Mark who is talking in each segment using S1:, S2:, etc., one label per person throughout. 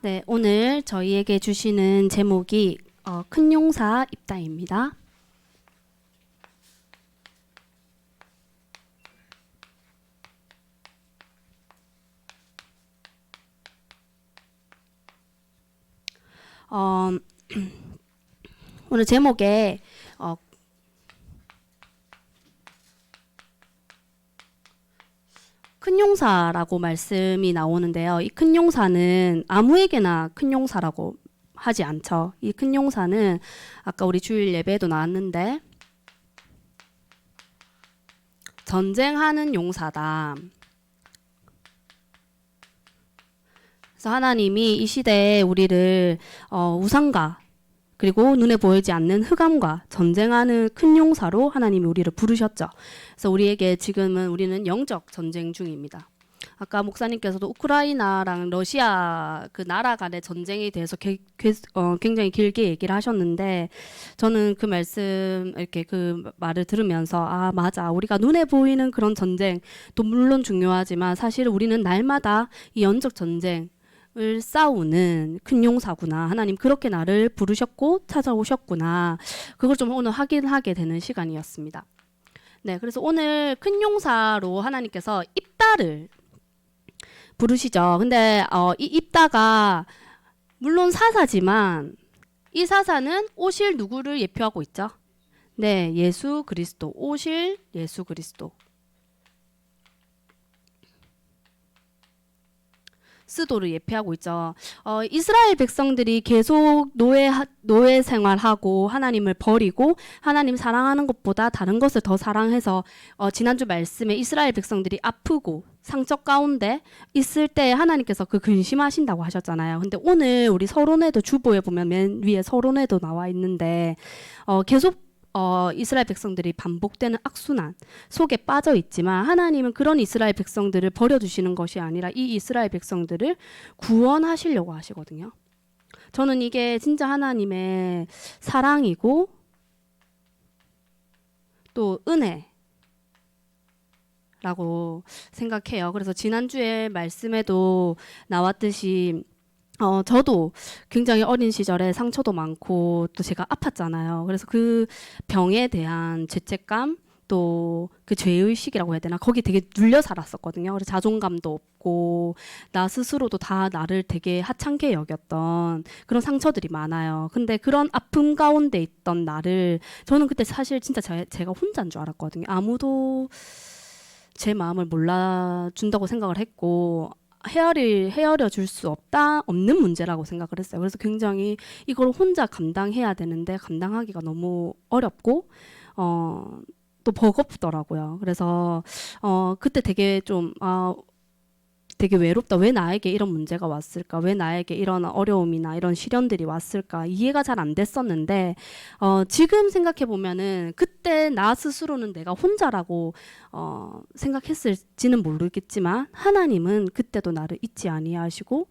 S1: 네, 오늘 저희에게 주시는 제목이 큰 용사 입다입니다. 어, 오늘 제목에 큰 용사라고 말씀이 나오는데요. 이 큰 용사는 아무에게나 큰 용사라고 하지 않죠. 이 큰 용사는 아까 우리 주일 예배에도 나왔는데 전쟁하는 용사다. 그래서 하나님이 이 시대에 우리를 우상과 그리고 눈에 보이지 않는 흑암과 전쟁하는 큰 용사로 하나님이 우리를 부르셨죠. 그래서 우리에게 지금은 우리는 영적 전쟁 중입니다. 아까 목사님께서도 우크라이나랑 러시아 그 나라 간의 전쟁에 대해서 굉장히 길게 얘기를 하셨는데 저는 그 말씀 이렇게 그 말을 들으면서 아 맞아 우리가 눈에 보이는 그런 전쟁도 물론 중요하지만 사실 우리는 날마다 이 영적 전쟁 을 싸우는 큰 용사구나. 하나님 그렇게 나를 부르셨고 찾아오셨구나. 그걸 좀 오늘 확인하게 되는 시간이었습니다. 네, 그래서 오늘 큰 용사로 하나님께서 입다를 부르시죠. 근데 이 입다가 물론 사사지만 이 사사는 오실 누구를 예표하고 있죠? 네, 예수 그리스도. 오실 예수 그리스도. 스도를 예표하고 있죠. 이스라엘 백성들이 계속 노예 생활하고 하나님을 버리고 하나님 사랑하는 것보다 다른 것을 더 사랑해서 지난주 말씀에 이스라엘 백성들이 아프고 상처 가운데 있을 때 하나님께서 그 근심하신다고 하셨잖아요. 근데 오늘 우리 서론에도 주보에 보면 맨 위에 서론에도 나와 있는데 계속 이스라엘 백성들이 반복되는 악순환 속에 빠져 있지만 하나님은 그런 이스라엘 백성들을 버려두시는 것이 아니라 이 이스라엘 백성들을 구원하시려고 하시거든요. 저는 이게 진짜 하나님의 사랑이고 또 은혜라고 생각해요. 그래서 지난주에 말씀에도 나왔듯이 저도 굉장히 어린 시절에 상처도 많고 또 제가 아팠잖아요. 그래서 그 병에 대한 죄책감 또 그 죄의식이라고 해야 되나 거기 되게 눌려 살았었거든요. 그래서 자존감도 없고 나 스스로도 다 나를 되게 하찮게 여겼던 그런 상처들이 많아요. 근데 그런 아픔 가운데 있던 나를 저는 그때 사실 진짜 제가 혼자인 줄 알았거든요. 아무도 제 마음을 몰라준다고 생각을 했고 헤아려 줄 수 없는 문제라고 생각을 했어요. 그래서 굉장히 이걸 혼자 감당해야 되는데 감당하기가 너무 어렵고 또 버겁더라고요. 그래서 그때 되게 좀 되게 외롭다. 왜 나에게 이런 문제가 왔을까? 왜 나에게 이런 어려움이나 이런 시련들이 왔을까? 이해가 잘 안 됐었는데 지금 생각해 보면은 그때 나 스스로는 내가 혼자라고 생각했을지는 모르겠지만 하나님은 그때도 나를 잊지 아니하시고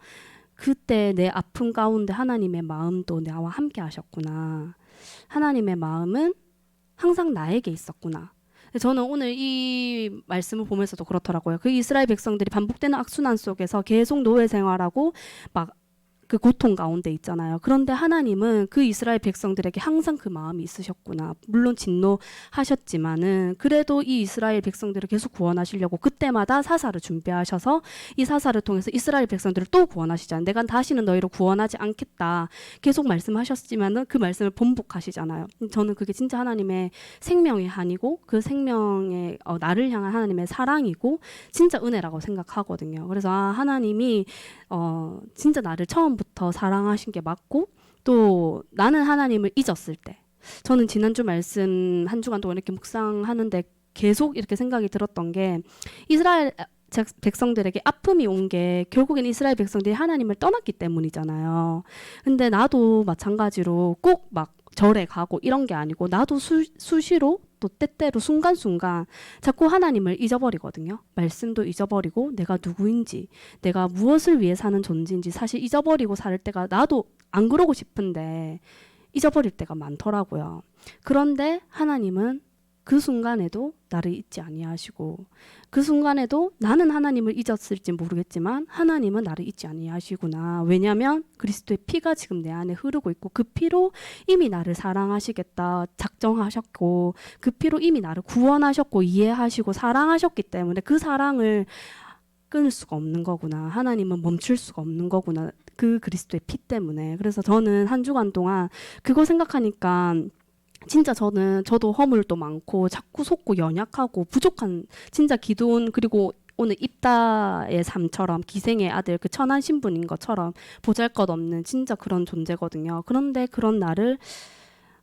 S1: 그때 내 아픔 가운데 하나님의 마음도 나와 함께 하셨구나. 하나님의 마음은 항상 나에게 있었구나. 저는 오늘 이 말씀을 보면서도 그렇더라고요. 그 이스라엘 백성들이 반복되는 악순환 속에서 계속 노예 생활하고 막 그 고통 가운데 있잖아요. 그런데 하나님은 그 이스라엘 백성들에게 항상 그 마음이 있으셨구나. 물론 진노하셨지만은 그래도 이 이스라엘 백성들을 계속 구원하시려고 그때마다 사사를 준비하셔서 이 사사를 통해서 이스라엘 백성들을 또 구원하시잖아요. 내가 다시는 너희를 구원하지 않겠다. 계속 말씀하셨지만은 그 말씀을 번복하시잖아요. 저는 그게 진짜 하나님의 생명의 한이고 그 생명의 나를 향한 하나님의 사랑이고 진짜 은혜라고 생각하거든요. 그래서 하나님이 진짜 나를 처음부터 사랑하신 게 맞고 또 나는 하나님을 잊었을 때 저는 지난주 말씀 한 주간 동안 이렇게 묵상하는데 계속 이렇게 생각이 들었던 게 이스라엘 백성들에게 아픔이 온 게 결국엔 이스라엘 백성들이 하나님을 떠났기 때문이잖아요. 근데 나도 마찬가지로 꼭 막 절에 가고 이런 게 아니고 나도 수시로 또 때때로 순간순간 자꾸 하나님을 잊어버리거든요. 말씀도 잊어버리고 내가 누구인지 내가 무엇을 위해 사는 존재인지 사실 잊어버리고 살 때가 나도 안 그러고 싶은데 잊어버릴 때가 많더라고요. 그런데 하나님은 그 순간에도 나를 잊지 아니하시고 그 순간에도 나는 하나님을 잊었을지 모르겠지만 하나님은 나를 잊지 아니하시구나. 왜냐하면 그리스도의 피가 지금 내 안에 흐르고 있고 그 피로 이미 나를 사랑하시겠다 작정하셨고 그 피로 이미 나를 구원하셨고 이해하시고 사랑하셨기 때문에 그 사랑을 끊을 수가 없는 거구나. 하나님은 멈출 수가 없는 거구나. 그 그리스도의 피 때문에. 그래서 저는 한 주간 동안 그거 생각하니까 진짜 저도 허물도 많고 자꾸 속고 연약하고 부족한 진짜 기도원 그리고 오늘 입다의 삶처럼 기생의 아들 그 천한 신분인 것처럼 보잘것없는 진짜 그런 존재거든요. 그런데 그런 나를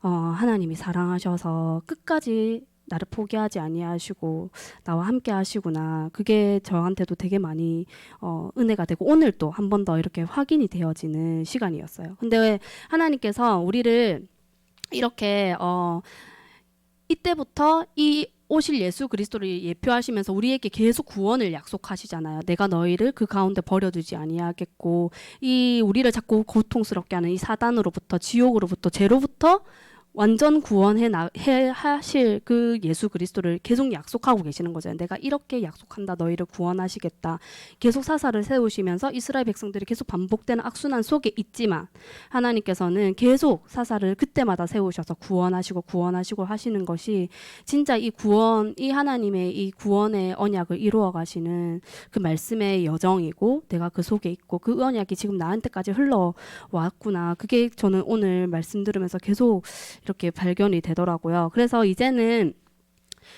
S1: 하나님이 사랑하셔서 끝까지 나를 포기하지 아니하시고 나와 함께 하시구나. 그게 저한테도 되게 많이 은혜가 되고 오늘 또 한 번 더 이렇게 확인이 되어지는 시간이었어요. 근데 왜 하나님께서 우리를 이렇게 이때부터 이 오실 예수 그리스도를 예표하시면서 우리에게 계속 구원을 약속하시잖아요. 내가 너희를 그 가운데 버려두지 아니하겠고 이 우리를 자꾸 고통스럽게 하는 이 사단으로부터 지옥으로부터 죄로부터 완전 구원해 하실 그 예수 그리스도를 계속 약속하고 계시는 거죠. 내가 이렇게 약속한다. 너희를 구원하시겠다. 계속 사사를 세우시면서 이스라엘 백성들이 계속 반복되는 악순환 속에 있지만 하나님께서는 계속 사사를 그때마다 세우셔서 구원하시고 하시는 것이 진짜 이 구원, 이 하나님의 이 구원의 언약을 이루어 가시는 그 말씀의 여정이고 내가 그 속에 있고 그 언약이 지금 나한테까지 흘러왔구나. 그게 저는 오늘 말씀 들으면서 계속 이렇게 발견이 되더라고요. 그래서 이제는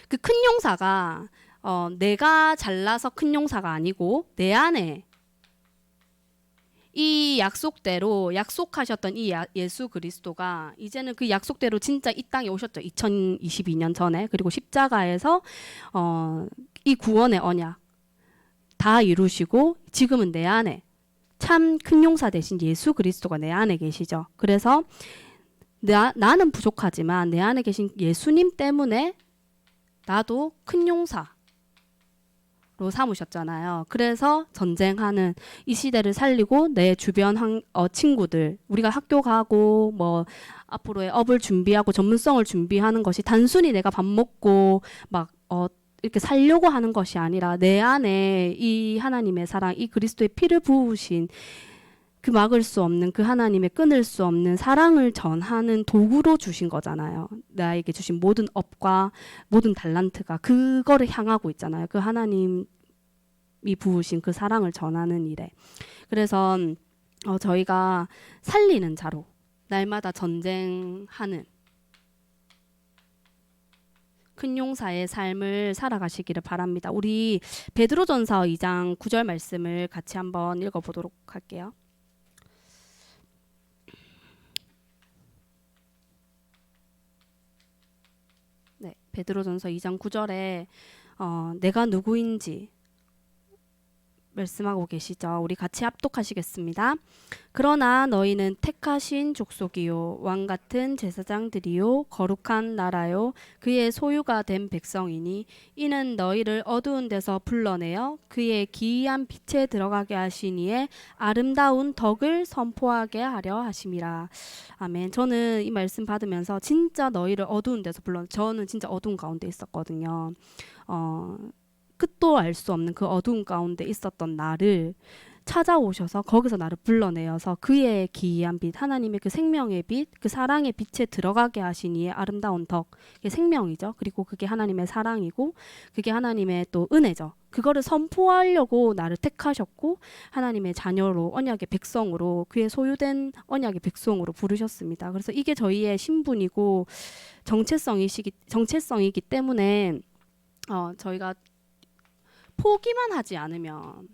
S1: 그 큰 용사가 내가 잘나서 큰 용사가 아니고 내 안에 이 약속대로 약속하셨던 이 예수 그리스도가 이제는 그 약속대로 진짜 이 땅에 오셨죠. 2022년 전에. 그리고 십자가에서 이 구원의 언약 다 이루시고 지금은 내 안에 참 큰 용사 대신 예수 그리스도가 내 안에 계시죠. 그래서 나는 부족하지만 내 안에 계신 예수님 때문에 나도 큰 용사로 삼으셨잖아요. 그래서 전쟁하는 이 시대를 살리고 내 주변 친구들 우리가 학교 가고 뭐 앞으로의 업을 준비하고 전문성을 준비하는 것이 단순히 내가 밥 먹고 막 이렇게 살려고 하는 것이 아니라 내 안에 이 하나님의 사랑, 이 그리스도의 피를 부으신 그 막을 수 없는 그 하나님의 끊을 수 없는 사랑을 전하는 도구로 주신 거잖아요. 나에게 주신 모든 업과 모든 달란트가 그거를 향하고 있잖아요. 그 하나님이 부으신 그 사랑을 전하는 일에. 그래서 저희가 살리는 자로 날마다 전쟁하는 큰 용사의 삶을 살아가시기를 바랍니다. 우리 베드로전서 2장 9절 말씀을 같이 한번 읽어보도록 할게요. 네, 베드로전서 2장 9절에 내가 누구인지 말씀하고 계시죠. 우리 같이 합독하시겠습니다. 그러나 너희는 택하신 족속이요 왕 같은 제사장들이요 거룩한 나라요 그의 소유가 된 백성이니 이는 너희를 어두운 데서 불러내어 그의 기이한 빛에 들어가게 하시니에 아름다운 덕을 선포하게 하려 하심이라. 아멘. 저는 이 말씀 받으면서 진짜 너희를 어두운 데서 저는 진짜 어두운 가운데 있었거든요. 끝도 알 수 없는 그 어두운 가운데 있었던 나를 찾아오셔서 거기서 나를 불러내어서 그의 기이한 빛, 하나님의 그 생명의 빛, 그 사랑의 빛에 들어가게 하신 이의 아름다운 덕, 그게 생명이죠. 그리고 그게 하나님의 사랑이고 그게 하나님의 또 은혜죠. 그거를 선포하려고 나를 택하셨고 하나님의 자녀로 언약의 백성으로 그의 소유된 언약의 백성으로 부르셨습니다. 그래서 이게 저희의 신분이고 정체성이기 때문에 저희가 포기만 하지 않으면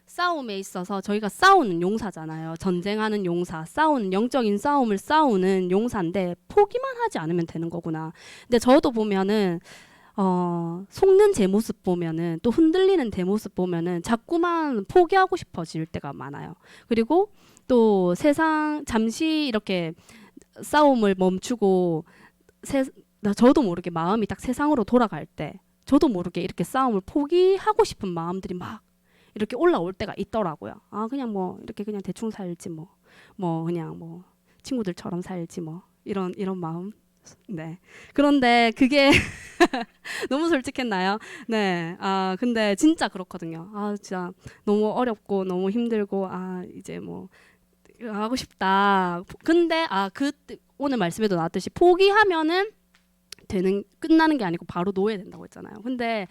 S1: 싸움에 있어서 저희가 싸우는 용사잖아요. 전쟁하는 용사, 영적인 싸움을 싸우는 용사인데 포기만 하지 않으면 되는 거구나. 근데 저도 보면은 속는 제 모습 보면은 또 흔들리는 제 모습 보면은 자꾸만 포기하고 싶어질 때가 많아요. 그리고 또 잠시 이렇게 싸움을 멈추고 저도 모르게 마음이 딱 세상으로 돌아갈 때 저도 모르게 이렇게 싸움을 포기하고 싶은 마음들이 막 이렇게 올라올 때가 있더라고요. 그냥 뭐 이렇게 그냥 대충 살지 뭐 그냥 뭐 친구들처럼 살지 뭐 이런 마음. 네. 그런데 그게 너무 솔직했나요? 네. 아, 근데 진짜 그렇거든요. 아, 진짜 너무 어렵고 너무 힘들고 아, 이제 뭐 하고 싶다. 근데 오늘 말씀에도 나왔듯이 포기하면은 끝나는 게 아니고 바로 놓아야 된다고 했잖아요. 근데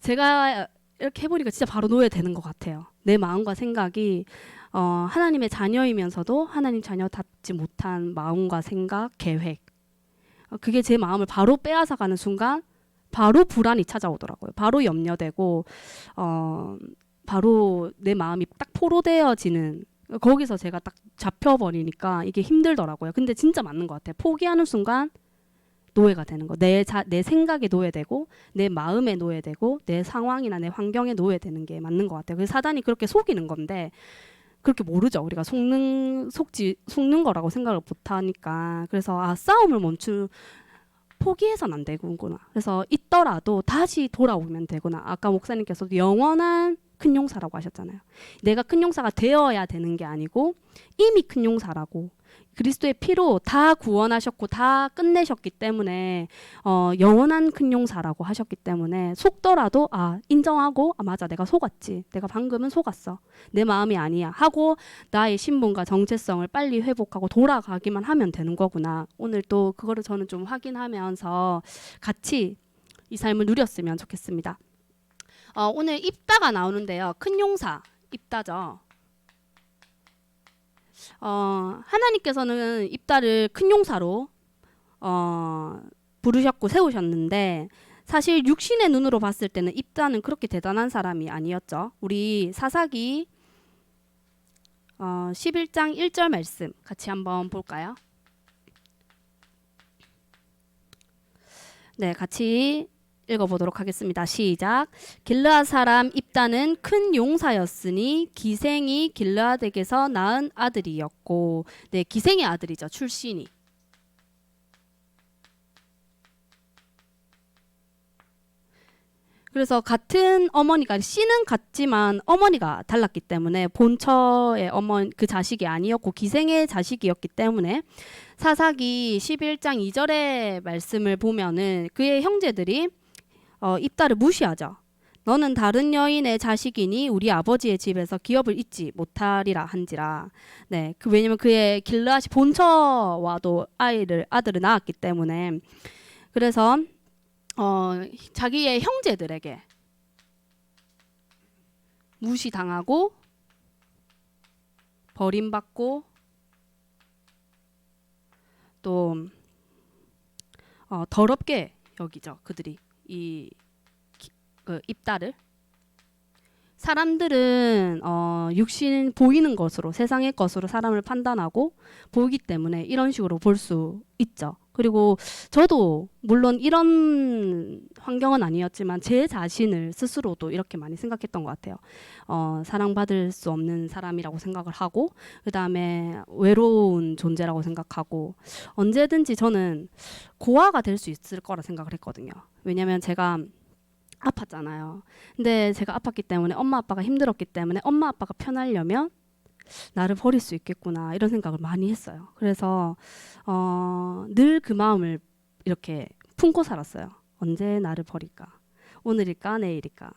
S1: 제가 이렇게 해보니까 진짜 바로 놓아야 되는 것 같아요. 내 마음과 생각이 하나님의 자녀이면서도 하나님 자녀답지 못한 마음과 생각, 계획. 그게 제 마음을 바로 빼앗아가는 순간 바로 불안이 찾아오더라고요. 바로 염려되고 바로 내 마음이 딱 포로되어지는 거기서 제가 딱 잡혀버리니까 이게 힘들더라고요. 근데 진짜 맞는 것 같아요. 포기하는 순간 노예가 되는 거. 내 생각에 노예되고 내 마음에 노예되고 내 상황이나 내 환경에 노예되는 게 맞는 것 같아요. 그래서 사단이 그렇게 속이는 건데 그렇게 모르죠. 우리가 속는 거라고 생각을 못하니까. 그래서 싸움을 포기해서는 안 되구나. 그래서 있더라도 다시 돌아오면 되구나. 아까 목사님께서도 영원한 큰 용사라고 하셨잖아요. 내가 큰 용사가 되어야 되는 게 아니고 이미 큰 용사라고. 그리스도의 피로 다 구원하셨고 다 끝내셨기 때문에 영원한 큰 용사라고 하셨기 때문에 속더라도 인정하고 맞아 내가 속았지. 내가 방금은 속았어. 내 마음이 아니야 하고 나의 신분과 정체성을 빨리 회복하고 돌아가기만 하면 되는 거구나. 오늘 또 그거를 저는 좀 확인하면서 같이 이 삶을 누렸으면 좋겠습니다. 오늘 입다가 나오는데요. 큰 용사 입다죠. 하나님께서는 입다를 큰 용사로 부르셨고 세우셨는데 사실 육신의 눈으로 봤을 때는 입다는 그렇게 대단한 사람이 아니었죠. 우리 사사기 11장 1절 말씀 같이 한번 볼까요? 네, 같이 읽어보도록 하겠습니다. 시작. 길르앗 사람 입다는 큰 용사였으니 기생이 길르앗에게서 낳은 아들이었고, 네, 기생의 아들이죠. 출신이. 그래서 같은 어머니가 씨는 같지만 어머니가 달랐기 때문에 본처의 그 자식이 아니었고 기생의 자식이었기 때문에 사사기 11장 2절의 말씀을 보면은 그의 형제들이 입다를 무시하죠. 너는 다른 여인의 자식이니 우리 아버지의 집에서 기업을 잇지 못하리라 한지라. 네, 왜냐면 그의 길르앗이 본처와도 아들을 낳았기 때문에. 그래서 자기의 형제들에게 무시당하고 버림받고 또 더럽게 여기죠. 그들이 입다를. 사람들은 육신 보이는 것으로 세상의 것으로 사람을 판단하고 보기 때문에 이런 식으로 볼 수 있죠. 그리고 저도 물론 이런 환경은 아니었지만 제 자신을 스스로도 이렇게 많이 생각했던 것 같아요. 사랑받을 수 없는 사람이라고 생각을 하고 그 다음에 외로운 존재라고 생각하고 언제든지 저는 고아가 될 수 있을 거라 생각을 했거든요. 왜냐하면 제가 아팠잖아요. 근데 제가 아팠기 때문에 엄마 아빠가 힘들었기 때문에 엄마 아빠가 편하려면 나를 버릴 수 있겠구나 이런 생각을 많이 했어요. 그래서 늘 그 마음을 이렇게 품고 살았어요. 언제 나를 버릴까? 오늘일까 내일일까?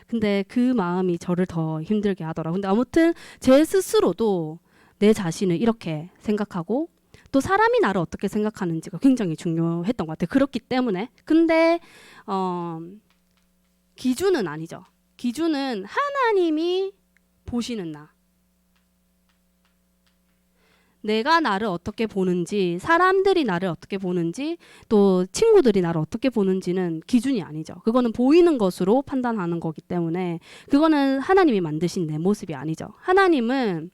S1: 근데 그 마음이 저를 더 힘들게 하더라고요. 근데 아무튼 제 스스로도 내 자신을 이렇게 생각하고 또 사람이 나를 어떻게 생각하는지가 굉장히 중요했던 것 같아요. 그렇기 때문에. 근데 기준은 아니죠. 기준은 하나님이 보시는 나. 내가 나를 어떻게 보는지, 사람들이 나를 어떻게 보는지, 또 친구들이 나를 어떻게 보는지는 기준이 아니죠. 그거는 보이는 것으로 판단하는 거기 때문에 그거는 하나님이 만드신 내 모습이 아니죠. 하나님은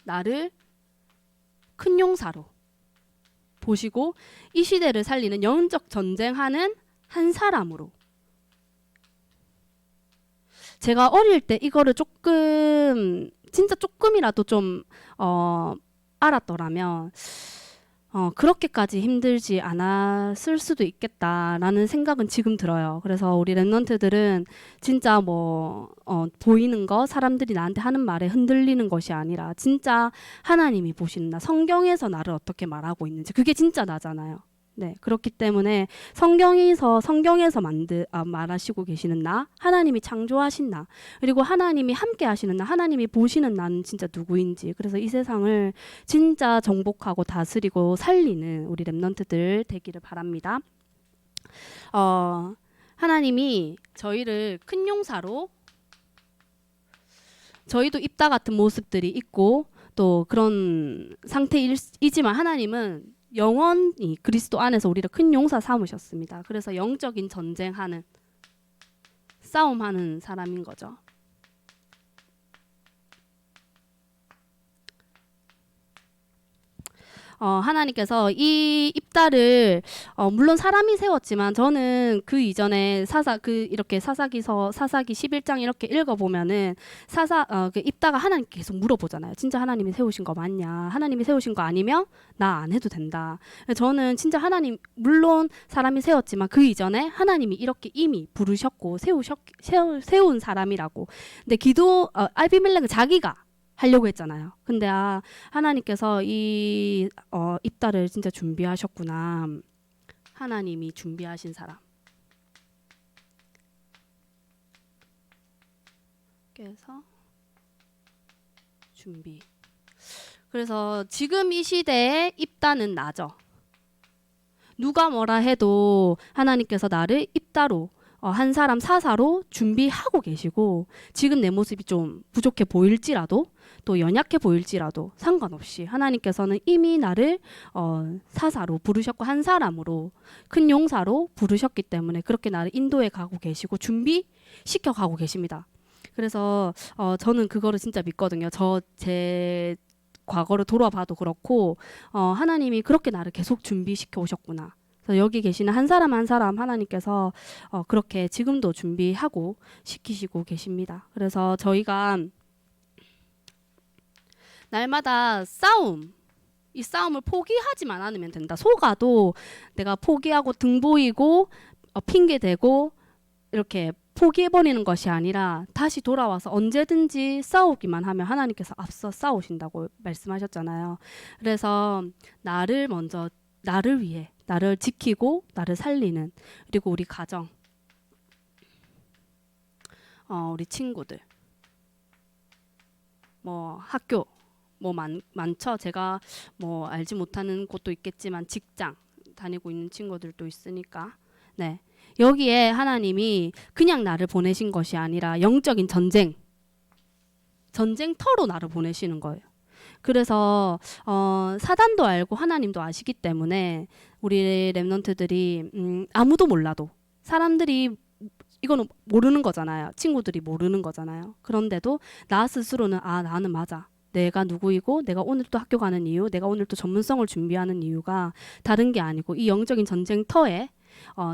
S1: 나를 큰 용사로 보시고 이 시대를 살리는 영적 전쟁하는 한 사람으로. 제가 어릴 때 이거를 진짜 조금이라도 좀 알았더라면 그렇게까지 힘들지 않았을 수도 있겠다라는 생각은 지금 들어요. 그래서 우리 랩런트들은 진짜 보이는 거, 사람들이 나한테 하는 말에 흔들리는 것이 아니라 진짜 하나님이 보시는 나, 성경에서 나를 어떻게 말하고 있는지 그게 진짜 나잖아요. 네, 그렇기 때문에 성경에서 말하시고 계시는 나, 하나님이 창조하신 나, 그리고 하나님이 함께 하시는 나, 하나님이 보시는 나는 진짜 누구인지, 그래서 이 세상을 진짜 정복하고 다스리고 살리는 우리 랩런트들 되기를 바랍니다. 하나님이 저희를 큰 용사로, 저희도 입다 같은 모습들이 있고 또 그런 상태이지만 하나님은 영원히 그리스도 안에서 우리를 큰 용사 삼으셨습니다. 그래서 영적인 전쟁하는, 싸움하는 사람인 거죠. 하나님께서 이 입다를 물론 사람이 세웠지만 저는 그 이전에 이렇게 사사기서 사사기 11장 이렇게 읽어보면은 그 입다가 하나님께 계속 물어보잖아요. 진짜 하나님이 세우신 거 맞냐? 하나님이 세우신 거 아니면 나 안 해도 된다. 저는 진짜 하나님, 물론 사람이 세웠지만 그 이전에 하나님이 이렇게 이미 부르셨고 세운 사람이라고. 근데 아비멜렉은 자기가 하려고 했잖아요. 근데 하나님께서 이 입다를 진짜 준비하셨구나. 하나님이 준비하신 사람. 그래서 준비. 그래서 지금 이 시대에 입다는 나죠. 누가 뭐라 해도 하나님께서 나를 입다로, 한 사람 사사로 준비하고 계시고, 지금 내 모습이 좀 부족해 보일지라도 또 연약해 보일지라도 상관없이 하나님께서는 이미 나를 사사로 부르셨고 한 사람으로, 큰 용사로 부르셨기 때문에 그렇게 나를 인도해 가고 계시고 준비시켜 가고 계십니다. 그래서 저는 그거를 진짜 믿거든요. 제 과거를 돌아봐도 그렇고 하나님이 그렇게 나를 계속 준비시켜 오셨구나. 그래서 여기 계시는 한 사람 한 사람 하나님께서 그렇게 지금도 준비하고 시키시고 계십니다. 그래서 저희가 날마다 이 싸움을 포기하지만 않으면 된다. 속아도 내가 포기하고 등 보이고 핑계 대고 이렇게 포기해버리는 것이 아니라 다시 돌아와서 언제든지 싸우기만 하면 하나님께서 앞서 싸우신다고 말씀하셨잖아요. 그래서 나를 위해, 나를 지키고 나를 살리는, 그리고 우리 가정, 우리 친구들, 학교, 많죠. 제가 알지 못하는 곳도 있겠지만 직장 다니고 있는 친구들도 있으니까. 네. 여기에 하나님이 그냥 나를 보내신 것이 아니라 영적인 전쟁터로 나를 보내시는 거예요. 그래서 사단도 알고 하나님도 아시기 때문에 우리 랩런트들이 아무도 몰라도, 사람들이 이거는 모르는 거잖아요. 친구들이 모르는 거잖아요. 그런데도 나 스스로는 나는 맞아. 내가 누구이고 내가 오늘 또 학교 가는 이유, 내가 오늘 또 전문성을 준비하는 이유가 다른 게 아니고 이 영적인 전쟁터에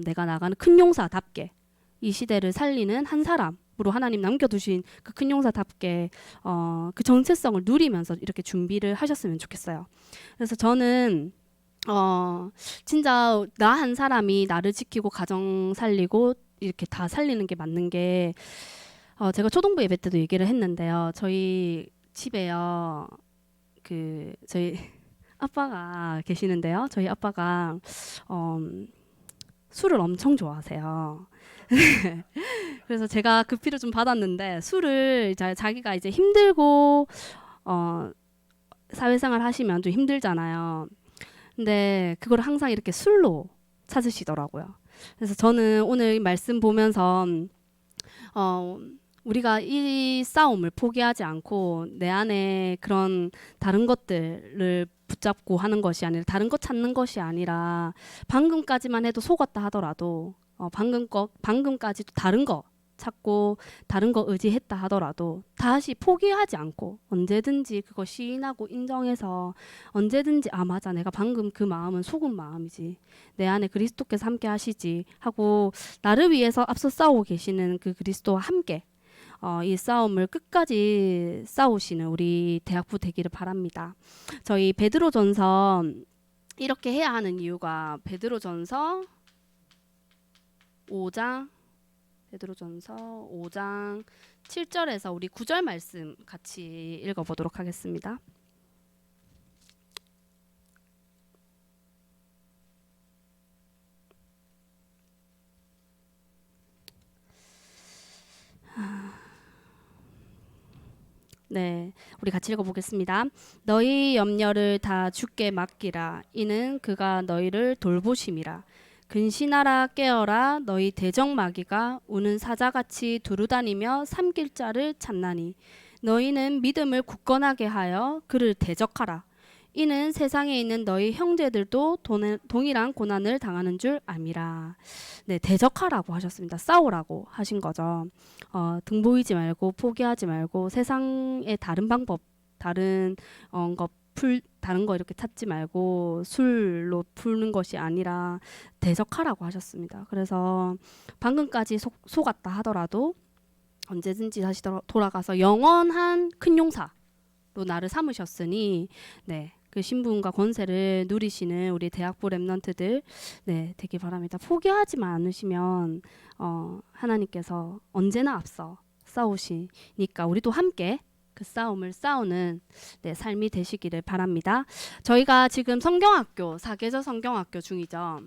S1: 내가 나가는 큰 용사답게 이 시대를 살리는 한 사람으로 하나님 남겨두신 그 큰 용사답게 그 정체성을 누리면서 이렇게 준비를 하셨으면 좋겠어요. 그래서 저는 진짜 나 한 사람이 나를 지키고 가정 살리고 이렇게 다 살리는 게 맞는 게, 제가 초등부 예배 때도 얘기를 했는데요. 저희 집에요, 저희 아빠가 계시는데요. 저희 아빠가 술을 엄청 좋아하세요. 그래서 제가 그 피를 좀 받았는데, 술을 자기가 이제 힘들고 사회생활 하시면 좀 힘들잖아요. 근데 그걸 항상 이렇게 술로 찾으시더라고요. 그래서 저는 오늘 말씀 보면서 우리가 이 싸움을 포기하지 않고 내 안에 그런 다른 것들을 붙잡고 하는 것이 아니라, 다른 것 찾는 것이 아니라, 방금까지만 해도 속았다 하더라도 방금까지도 다른 거 찾고 다른 거 의지했다 하더라도 다시 포기하지 않고 언제든지 그거 시인하고 인정해서 언제든지 맞아, 내가 방금 그 마음은 속은 마음이지, 내 안에 그리스도께서 함께 하시지 하고 나를 위해서 앞서 싸우고 계시는 그 그리스도와 함께 이 싸움을 끝까지 싸우시는 우리 대학부 되기를 바랍니다. 저희 베드로전서 이렇게 해야 하는 이유가 베드로전서 5장 7절에서 우리 9절 말씀 같이 읽어보도록 하겠습니다. 네, 우리 같이 읽어보겠습니다. 너희 염려를 다 주께 맡기라. 이는 그가 너희를 돌보심이라. 근신하라 깨어라. 너희 대적마귀가 우는 사자같이 두루다니며 삼킬 자를 찾나니 너희는 믿음을 굳건하게 하여 그를 대적하라. 이는 세상에 있는 너희 형제들도 동일한 고난을 당하는 줄 암이라. 네, 대적하라고 하셨습니다. 싸우라고 하신 거죠. 등 보이지 말고 포기하지 말고 세상의 다른 방법, 다른 다른 거 이렇게 찾지 말고 술로 푸는 것이 아니라 대적하라고 하셨습니다. 그래서 방금까지 속았다 하더라도 언제든지 다시 돌아가서 영원한 큰 용사로 나를 삼으셨으니 네. 그 신분과 권세를 누리시는 우리 대학부 랩런트들 네, 되기 바랍니다. 포기하지만 않으시면 하나님께서 언제나 앞서 싸우시니까 우리도 함께 그 싸움을 싸우는 네, 삶이 되시기를 바랍니다. 저희가 지금 성경학교, 사계절 성경학교 중이죠.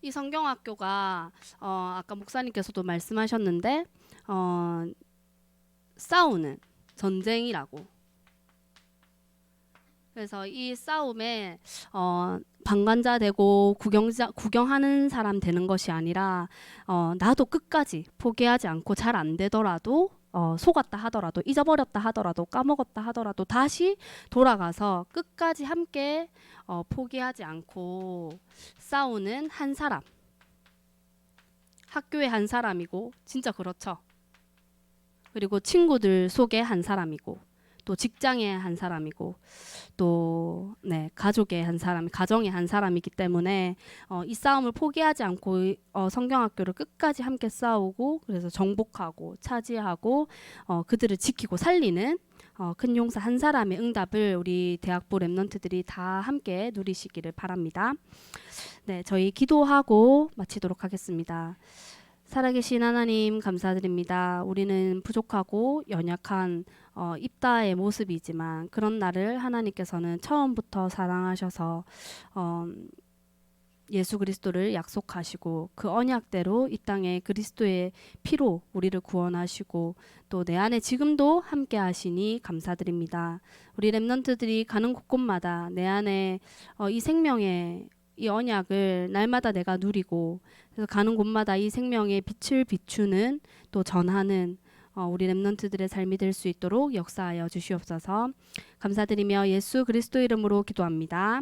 S1: 이 성경학교가 아까 목사님께서도 말씀하셨는데 싸우는 전쟁이라고. 그래서 이 싸움에 방관자 되고 구경하는 사람 되는 것이 아니라 나도 끝까지 포기하지 않고 잘 안 되더라도 속았다 하더라도 잊어버렸다 하더라도 까먹었다 하더라도 다시 돌아가서 끝까지 함께 포기하지 않고 싸우는 한 사람. 학교의 한 사람이고 진짜 그렇죠. 그리고 친구들 속의 한 사람이고 또 직장의 한 사람이고 또 네, 가족의 한 사람, 가정의 한 사람이기 때문에 이 싸움을 포기하지 않고 성경학교를 끝까지 함께 싸우고 그래서 정복하고 차지하고 그들을 지키고 살리는 큰 용사 한 사람의 응답을 우리 대학부 랩런트들이 다 함께 누리시기를 바랍니다. 네, 저희 기도하고 마치도록 하겠습니다. 살아계신 하나님 감사드립니다. 우리는 부족하고 연약한 입다의 모습이지만 그런 나를 하나님께서는 처음부터 사랑하셔서 예수 그리스도를 약속하시고 그 언약대로 이 땅에 그리스도의 피로 우리를 구원하시고 또 내 안에 지금도 함께 하시니 감사드립니다. 우리 랩런트들이 가는 곳곳마다 내 안에 이 생명의 이 언약을 날마다 내가 누리고 그래서 가는 곳마다 이 생명의 빛을 비추는 또 전하는 우리 랩런트들의 삶이 될 수 있도록 역사하여 주시옵소서. 감사드리며 예수 그리스도 이름으로 기도합니다.